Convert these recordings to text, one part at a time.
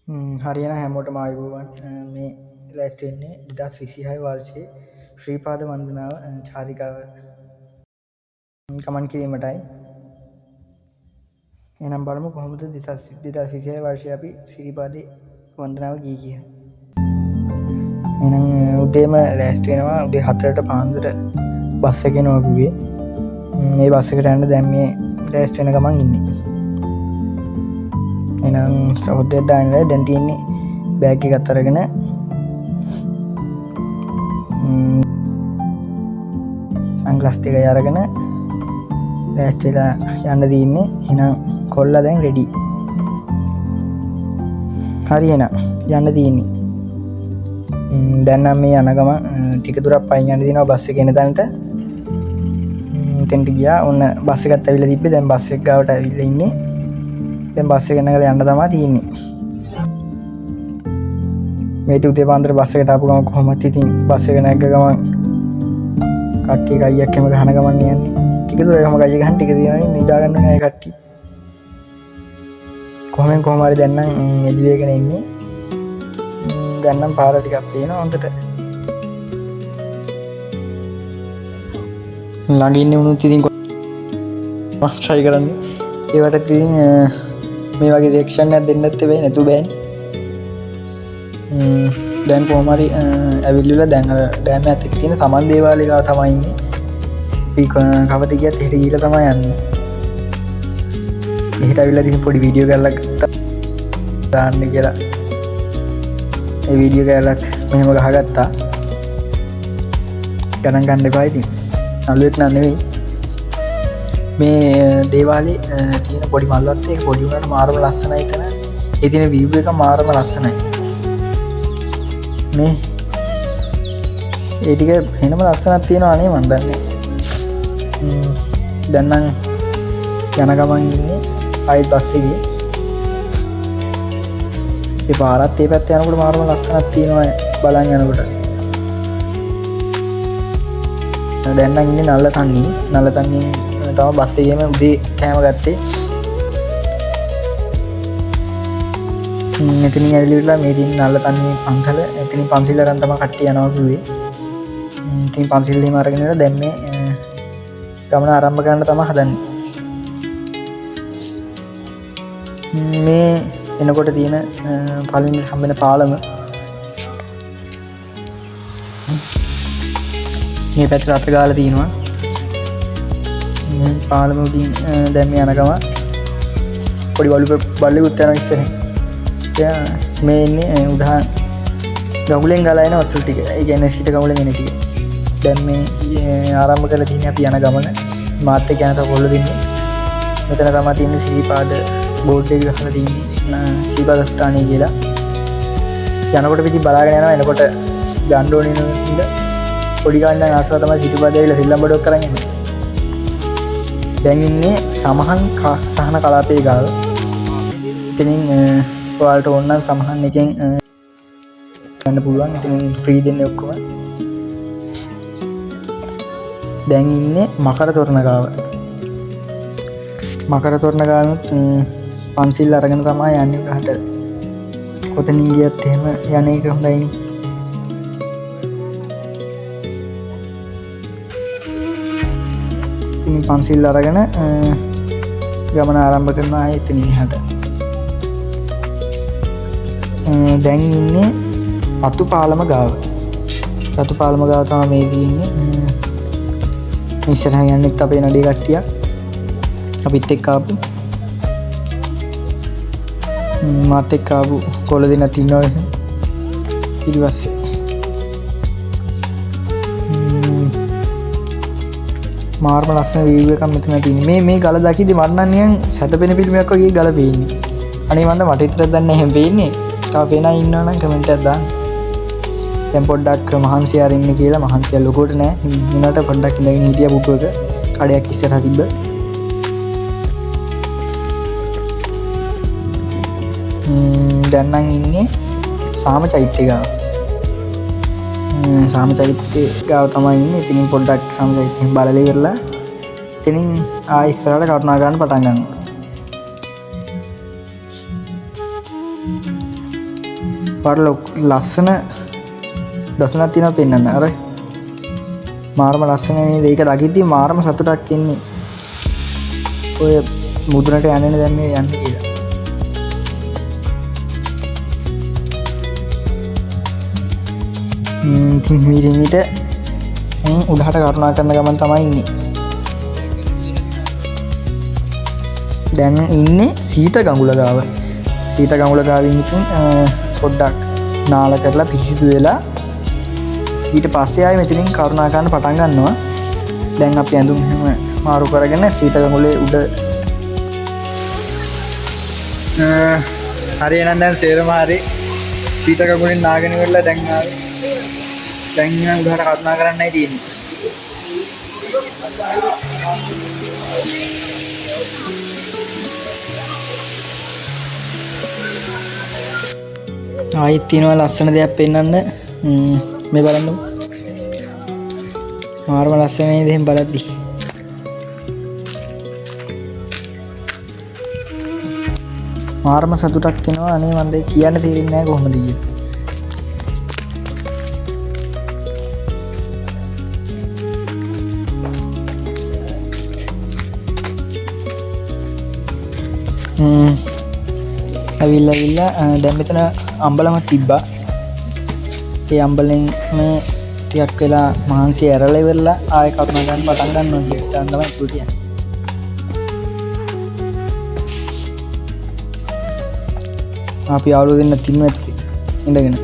හරියන හැමෝටම ආයුබෝවන්. මේ ලෑස්ති වෙන්නේ 2026 වර්ෂයේ ශ්‍රීපාද වන්දනාව චාරිකාව කමන් කිරීමටයි. එහෙනම් බලමු කොහොමද 2026 වර්ෂයේ අපි ශ්‍රීපාදේ වන්දනාව ගියේ කියලා. එහෙනම් උදේම ලෑස්ති වෙනවා. උදේ 4ට පාන්දර බස් එක එනවා කිව්වේ. මේ බස් එකට යන්න දැන් මේ ලෑස්ති වෙන ගමන් ඉන්නේ. එහෙනම් සහෝදරයෝ දාන්නේ දැන් තියෙන්නේ බෑග් එකත් අරගෙන සන්ග්ලාස් ටික අරගෙන ලෑස්තිලා යන්න තියෙන්නේ. එහෙනම් කොල්ලා දැන් රෙඩි. හරි එහෙනම් යන්න තියෙන්නේ. දැන් නම් මේ යන ගමන් ටික දුරක් පයින් යන්න දිනවා බස් එක එන තැනට. එතෙන්ට ගියා. ඔන්න බස් එකත් ඇවිල්ලා තිබ්බේ. දැන් බස් එක ගාවට ඇවිල්ලා ඉන්නේ. දැන් බස් එක නැගලා යන්න තමයි තියෙන්නේ. මේ උදේ පාන්දර බස් එකට ආපු ගමන් කොහොමද ඉතින් බස් එක නැග්ග ගමන් කට්ටිය කයියක් එම ගහන ගමන් යන්නේ. ටික දුර එහෙම කයිය ගහන ටික දිනවනේ නිදා ගන්න ඕනේ අය කට්ටිය. කොහොම හරි දැන් නම් එදි වේගෙන ඉන්නේ. දැන් නම් පාර ටිකක් පේනවා හොඳට. ළඟ ඉන්නේ උනුත් ඉතින් ට්‍රයි කරන්නේ. ඒවට ඉතින් මේ වගේ රියැක්ෂන් එකක් දෙන්නත් වෙයි නේතු බෑනේ. දැන් කොහොම හරි ඇවිල්ලා දැන් අර ඩෑම් එකත් එක්ක තියෙන සමන් දේවාලේ ගාව තමයි ඉන්නේ. අපි කවද ගියත් එහෙට ගිහලා තමයි යන්නේ. එහෙට ඇවිල්ලා ඉතින් පොඩි වීඩියෝ එකක් දාන්න කියලා. ඒ වීඩියෝ එකලත් මෙහෙම ගහගත්තා. ගණන් ගන්න එපා ඉතින්. නළුවෙක් නන් නෙවෙයි. මේ දේවාලේ තියෙන පොඩි මල්වත් එක පොඩි උනාට මාරම ලස්සනයි එතන. ඒ තියෙන view එක මාරම ලස්සනයි. මේ ඒ ටික වෙනම ලස්සනක් තියෙනවා නේ මන් දන්නේ. දැන් නම් යන ගමන් ඉන්නේ ආයෙත් බස් එකේ. ඒ පාරත් ඒ පැත්තේ යනකොට මාරම ලස්සනක් තියෙනවා බලන් යනකොට. දැන් නම් ඉන්නේ නල්ලතන්නේ. නල්ලතන්නේ තම බස් එකේම උදේ කෑම ගත්තේ. එතනින් ඇවිල්ලා මේ දින නල්ලතන්නේ පන්සල. එතනින් පන්සල අරන් තමයි කට්ටිය යනවා කිව්වේ. ඉතින් පන්සලෙම අරගෙන ඉවර දැන් මේ ගමන ආරම්භ කරන්න තමයි හදන්නේ. මේ එනකොට තියෙන පළවෙනි හම්බෙන පාලම මේ පැත්තට අත ගාලා තියෙනවා. පාලම උඩින් දැන් මේ යන ගම පොඩි බල්ලෙකුත් යනවා ඉස්සරහින්. මේ ඉන්නේ උදා ගඟුලෙන් ගලා එන වතුර ටික. ඒ කියන්නේ සිත ගඟුලෙන් එන ටික. දැන් මේ ආරම්භ කරලා තියෙන්නේ අපි යන ගමන. මාත් එක්ක යන තව කොල්ල දෙන්නේ. මෙතන තමයි තියෙන්නේ ශ්‍රීපාද බෝඩ් එක ගහලා තියෙන්නේ. ශ්‍රීපාද ස්ථානය කියලා. යනකොට පිටි බලාගෙන යනවා. එනකොට ගන්න ඕනේ නේද? පොඩි ගානක් ආසව තමයි ශ්‍රීපාද ඇවිල්ලා සිල්ලම් බඩක් කරන් ඉන්නේ. දැන් ඉන්නේ සමහන් සහන කලාපයේ ගාව. ඉතින් ඔයාලට ඕන නම් සමහන් එකෙන් ගන්න පුළුවන්. ඉතින් ෆ්‍රී දෙන්නේ ඔක්කොම. දැන් ඉන්නේ මකර තොරණ ගාව. මකර තොරණ ගාවනුත් පන්සිල් අරගෙන තමයි යන්නේ උඩහට. කොතනින් ගියත් එහෙම යන්නේ එක හොඳයිනේ. ඉතින් පන්සිල් අරගෙන ගමන ආරම්භ කරනවා එතනින් එහාට. දැන් ඉන්නේ රතු පාලම ගාව. රතු පාලම ගාව තමයි මේ ඉන්නේ. ඉස්සරහන් යන්නෙත් අපේ නඩේ කට්ටියක්. අපිත් එක්ක ආපු මාත් එක්ක ආපු කොළ දෙන්නත් ඉන්නවා. ඊට පස්සේ මාර්ම ලස්සන වීව් එකක් මෙතන තියෙන්නේ. මේ ගල දකිද්දි මට නම් නිකන් සැතපෙන පිළිමයක් වගේ ගල පේන්නේ. අනේ මන්ද මට විතරක් දැන් එහෙම පේන්නේ. තව වෙනා ඉන්නවා නම් කමෙන්ට් එකක් දාන්න. දැන් පොඩ්ඩක් මහන්සි ආරින්න කියලා. මහන්සිය ලොකුවට නෑ. ඉන්නට පොඩ්ඩක් ඉඳගෙන හිටියා පුටුවක. කඩයක් ඉස්සරහා තිබ්බ. දැන් නම් ඉන්නේ සාම චෛත්‍ය ගාව. සාම චෛත්‍ය ගාව තමයි ඉන්නේ. ඉතින් පොඩ්ඩක් සාම චෛත්‍යයෙන් බලලා ඉවරලා ඉතින් ආයෙ ඉස්සරහට කරුණා ගන්න පටන් ගන්නවා. පාරල ලස්සන දසුනක් තියෙනවා පෙන්වන්න. අර මාරම ලස්සන නේද? ඒක දකිද්දි මාරම සතුටක් එන්නේ. ඔය මුදුනට යන්නේ දැන් මේ යන්නේ කියලා. හිමීට උඩහට කරුණා කරන ගමන් තමයි ඉන්නේ. දැන් ඉන්නේ සීත ගඟුල ගාව. සීත ගඟුල ගාවින් ඉතින් පොඩ්ඩක් නාල කරලා පිරිසිදු වෙලා ඊට පස්සේ ආයෙ මෙතනින් කරුණා කරන්න පටන් ගන්නවා. දැන් අපි ඇඳුම් එහෙම මාරු කරගෙන සීත ගඟුලේ උඩ හරි එහෙනම් දැන් සේරම හරි සීත ගඟුලෙන් නාගෙන ඉවරලා දැන් ආවේ. දැන් ඉන්න උඩහට කරුණා කරන්නයි තියෙන්නේ. ආයෙත් තියෙනවා ලස්සන දෙයක් පෙන්වන්න. මේ බලන්න. මාරම ලස්සන නේද එහෙන් බලද්දි. මාරම සතුටක් එනවා. අනේ මන් දෙය කියන්න තේරෙන්නේ නැහැ කොහොමද කියලා. ඇවිල්ලා දැන් මෙතන අම්බලම තිබ්බා. ඒ අම්බලෙන් මේ ටිකක් වෙලා මහන්සි ඇරලා ඉවරලා ආයෙ කරුණා ගන්න පටන් ගන්නවා කියලා තමයි කියන්නේ. අපි ආවලු දෙන්න තින්නු ඇති ඉඳගෙන.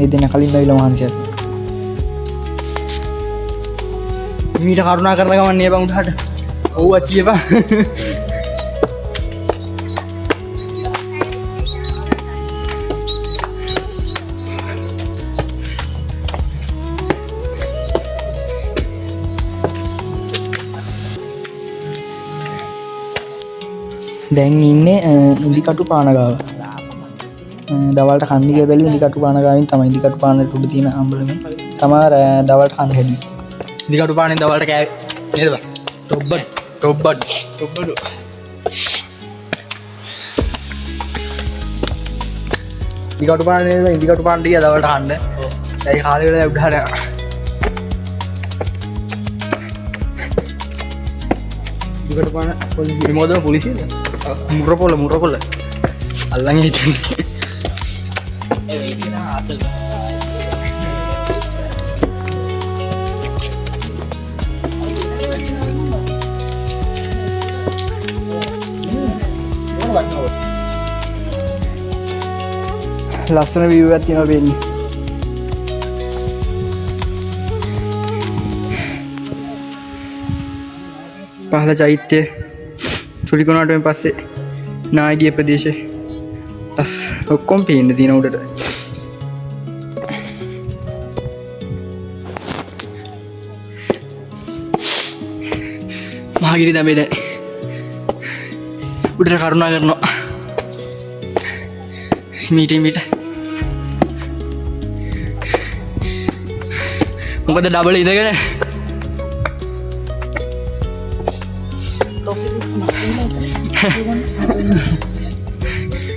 ඒ දෙන්න කලින් බැවිලා මහන්සියක්. මීට කරුණා කරන ගමන් නේ බං උඩහට. ඔව් අච්චියපා. දැන් ඉන්නේ ඉන්දිකටු පාන ගාව. දවල්ට කන්න ගිය බැලුවේ ඉන්දිකටු පාන ගාවින් තමයි. ඉන්දිකටු පානට උඩ තියෙන අම්බලමෙන් තමයි දවල්ට කන්න හැදුවේ. ඉන්දිකටු පානෙන් දවල්ට කෑවේ නේද බං? ටොබ්බඩ්. ඉන්දිකටු පාන නේද? ඉන්දිකටු පාන ටික දවල්ට කන්න. ඒ කාලේ වෙලා උඩහට ඉන්දිකටු පාන පොලිසිය මොකද පොලිසියද? මුරපොල අල්ලන් හිටින්නේ. ඒ වෙයින ආතල්. ලස්සන view එකක් තියෙනවා වෙන්නේ. පහළ චෛත්‍ය සුලිකොණාටුවෙන් පස්සේ නායකීය ප්‍රදේශේ ඔක්කොම පේන්න තියෙන උඩට. මහගිරි දඹේ දැන් උඩට කරුණා කරනවා. මීට මොකද ඩබල් ඉඳගෙන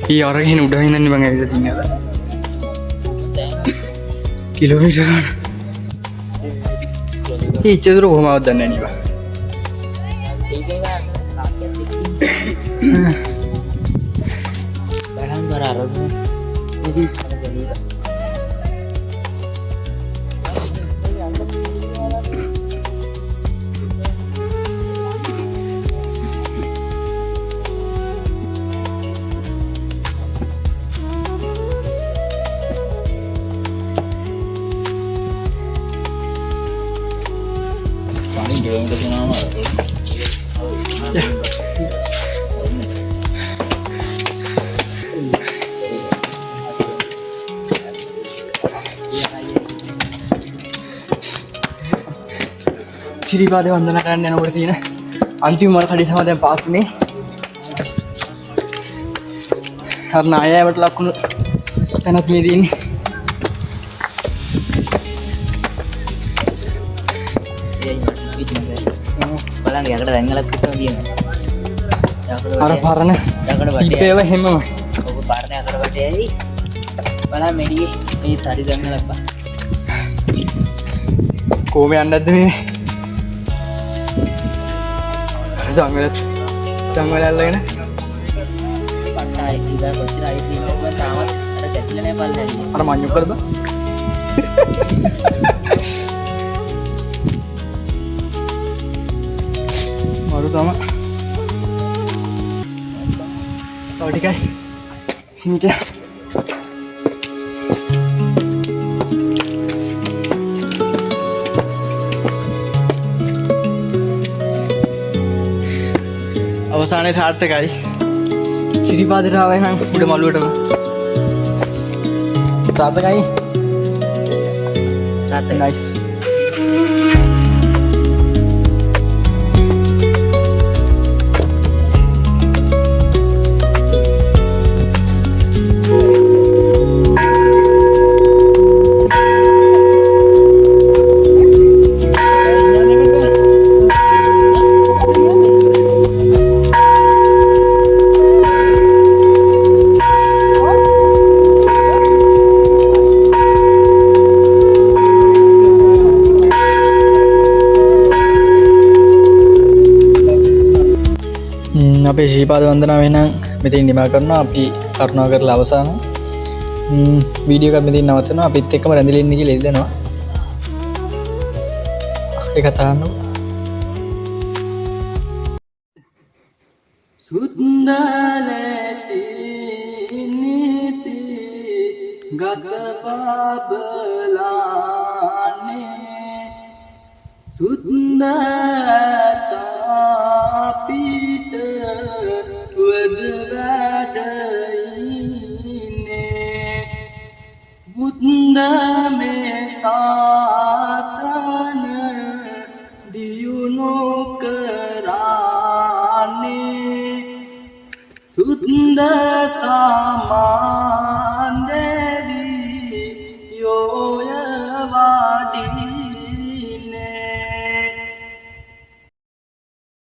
ඒ අරගෙන උඩ හින්නන්නේ මං ඇවිල්ලා තියනද කිලෝමීටර ගන්න. ඒ ඉච්චදුර කොහොමවත් දන්නේ නැහැ නේ. බලන් කරා සිරිපාදේ වන්දනා කරන්න යනකොට තියෙන අන්තිම මල් කඩේ තමයි දැන් පාස් වුනේ. අර නායයට ලකුණු තැනක් මේ තියෙන්නේ. බලන්න යකට දැන්ගලක් විතර තියෙනවා. අර පරණ ටිපේව හැමම. ඔබ පරණ අකරවට Hey, bala meri ini tadi jangan apa. කොහොම යන්නද මේ ජංගල ඇල්ලගෙන Pakai tidak kocira itu gua tamat ada kecilan yang paling ini. අර මඤ්ඤු කරද මරු තම තව ටිකයි හිමිට අවසානයේ සාර්ථකයි සිරිපාදට ආවයි නම් උඩ මළුවටම සාර්ථකයි Satu. නයිස් අපේ ශීපාද වන්දනාව එහෙනම් මෙතනින් නිමා කරනවා අපි කරුණා කරලා අවසන් වීඩියෝ එකක් මෙතනින් නවත්තනවා අපිත් එක්කම රැඳිලා ඉන්න කියලා ඉල්ලනවා ඒක තහන්න සුන්දරසි නිති ගත බබලානේ සුන්දරතා පිට වද වැඩයිනේ බුද්ධ මේ සාසන දියුණු කරානේ සුන්දර සමා